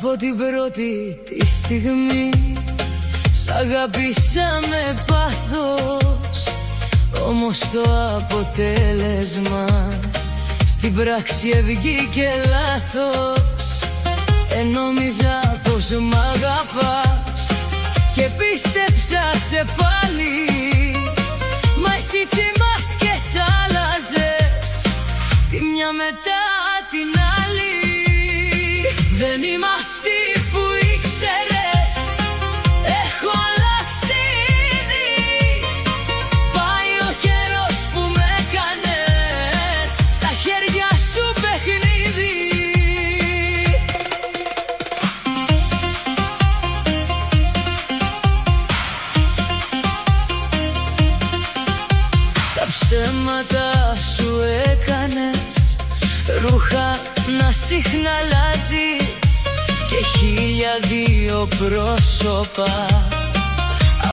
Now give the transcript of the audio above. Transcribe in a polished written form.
Από την πρώτη τη στιγμή σ' αγάπησα με πάθος, όμως το αποτέλεσμα στην πράξη βγήκε λάθος. Νόμιζα πως μ' αγαπάς και πίστεψα σε πάλι, μα εσύ τσιμάς και σ' άλλαζες τη μια μετά την άλλη. Δεν είμαι αυτή που ήξερες, έχω αλλάξει ήδη. Πάει ο καιρός που με έκανες στα χέρια σου παιχνίδι. Τα ψέματα σου έκανες ρούχα να συχνά αλλάζεις και 1002 πρόσωπα